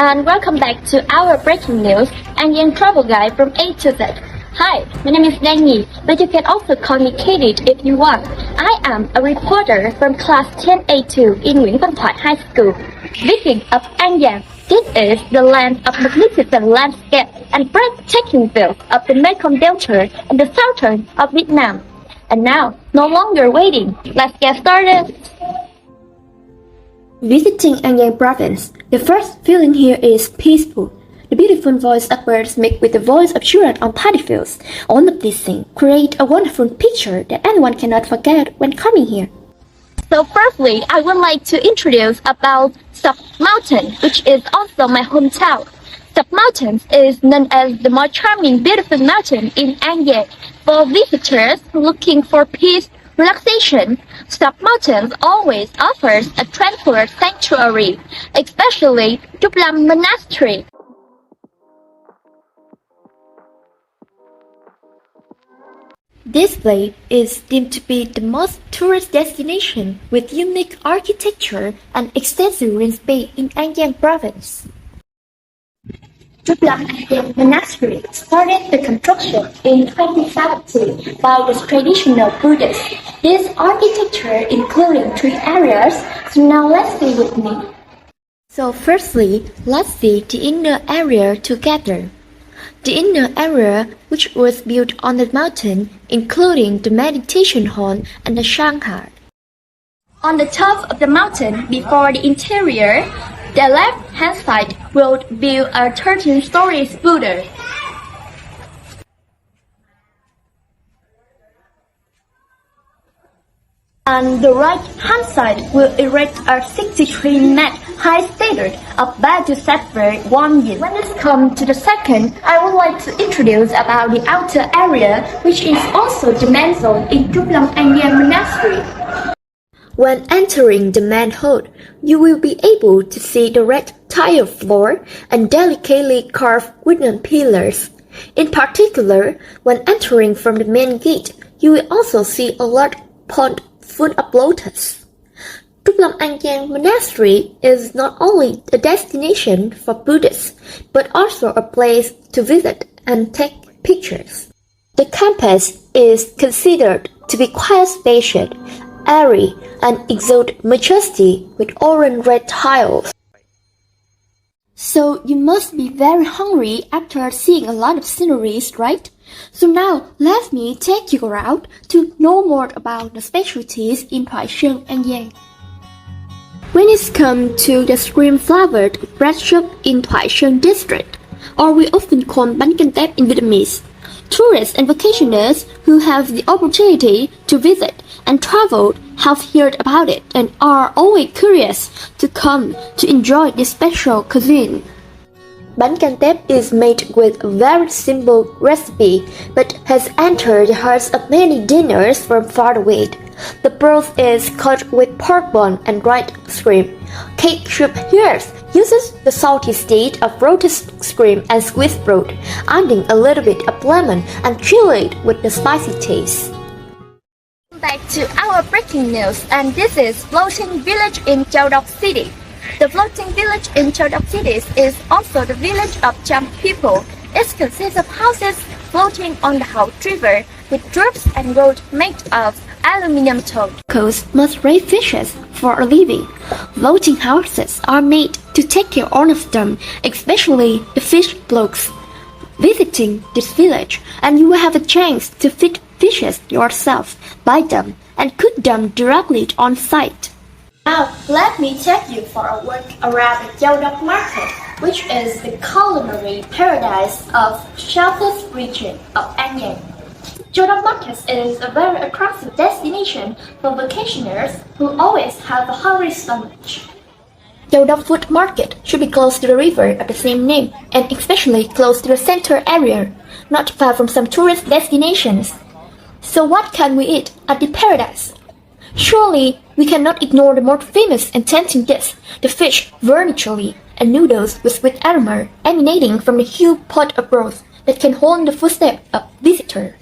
and welcome back to our breaking news and Young Travel Guide from A to Z. Hi, my name is Giang, but you can also call me Katie if you want. I am a reporter from class 10A2 in Nguyễn Văn Thoại High School. Speaking of An Giang, this is the land of magnificent landscape and breathtaking views of the Mekong Delta in the southern of Vietnam. And now, no longer waiting, let's get started. Visiting An Giang province, the first feeling here is peaceful. The beautiful voice of birds mixed with the voice of children on paddy fields, all of these things create a wonderful picture that anyone cannot forget when coming here. So firstly, I would like to introduce about Sub Mountain, which is also my hometown. Sub Mountain is known as the most charming, beautiful mountain in An Giang. For visitors looking for peace, relaxation, Sub Mountain always offers a tranquil sanctuary, especially Duplam Monastery. This place is deemed to be the most tourist destination with unique architecture and extensive green space in An Giang province. Duplam Monastery started the construction in 2017 by the traditional Buddhists. This architecture including 3 areas, so now let's see with me. So firstly, let's see the inner area together. The inner area, which was built on the mountain, including the meditation hall and the Shanghai. On the top of the mountain, before the interior, the left-hand side will build a 13-story Buddha. On the right-hand side will erect a 63-meter high statue of Badu Sapphire Wan Yin. When it comes to the second, I would like to introduce about the outer area, which is also the main zone in Duplam An Giang Monastery. When entering the main hall, you will be able to see the red tile floor and delicately carved wooden pillars. In particular, when entering from the main gate, you will also see a large pond full of lotus. Duplam An Giang Monastery is not only a destination for Buddhists, but also a place to visit and take pictures. The campus is considered to be quite spacious, airy, and exude majesty with orange-red tiles. So you must be very hungry after seeing a lot of sceneries, right? So now let me take you around to know more about the specialties in Thoại Sơn, An Giang. When it's come to the cream-flavored bread shop in Thoại Sơn district, or we often call bánh canh tép in Vietnamese, tourists and vacationers who have the opportunity to visit and travel have heard about it and are always curious to come to enjoy this special cuisine. Bánh canh tép is made with a very simple recipe but has entered the hearts of many diners from far away. The broth is cut with pork bone and dried shrimp. Cake soup here uses the salty state of roasted shrimp and squeezed broth, adding a little bit of lemon and chili with the spicy taste. Back to our breaking news, and this is Floating Village in Châu Đốc City. The floating village in Châu Đốc City is also the village of Cham people. It consists of houses floating on the Hậu River with roofs and roads made of aluminum tow. Locals must raise fishes for a living. Floating houses are made to take care of all of them, especially the fish blocks. Visiting this village, and you will have a chance to feed fishes yourself, buy them, and cook them directly on site. Now, let me take you for a walk around the Châu Đốc Market, which is the culinary paradise of southeast region of An Giang. Châu Đốc Market is a very attractive destination for vacationers who always have a hungry stomach. Châu Đốc Food Market should be close to the river of the same name, and especially close to the center area, not far from some tourist destinations. So what can we eat at the paradise? Surely we cannot ignore the most famous and tempting dish, the fish vermicelli and noodles with sweet aroma emanating from a huge pot of broth that can hold the footsteps of visitors.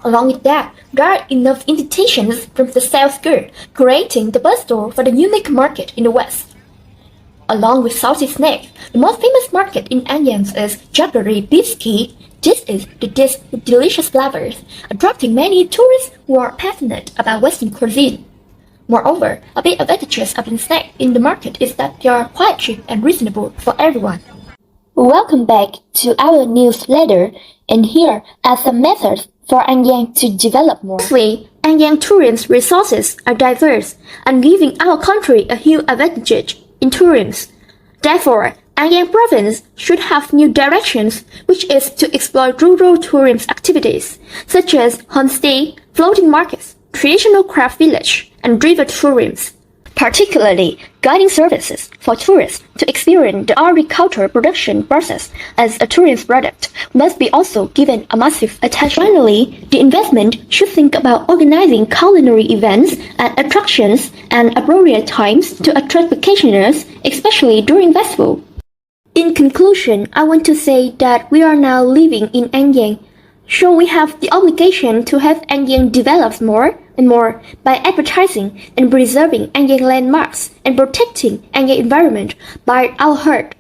Along with that, there are enough invitations from the south girl, creating the bustle for the unique market in the west. along with salty snakes. The most famous market in Anyang is Jaggery Biscuit. This is the dish with delicious flavors, attracting many tourists who are passionate about Western cuisine. Moreover, a big advantage of the snack in the market is that they are quite cheap and reasonable for everyone. Welcome back to our newsletter, and here are some methods for Anyang to develop more. Firstly, Anyang tourism resources are diverse and giving our country a huge advantage in tourism. Therefore, Anyang province should have new directions, which is to explore rural tourism activities, such as homestay, floating markets, traditional craft village, and river tourism. Particularly, guiding services for tourists to experience the agricultural production process as a tourist product must be also given a massive attention. Finally, the investment should think about organizing culinary events and attractions at appropriate times to attract vacationers, especially during festival. In conclusion, I want to say that we are now living in Anyang, so we have the obligation to have Anyang develop more and more by advertising and preserving Anyang landmarks and protecting Anyang environment by our heart.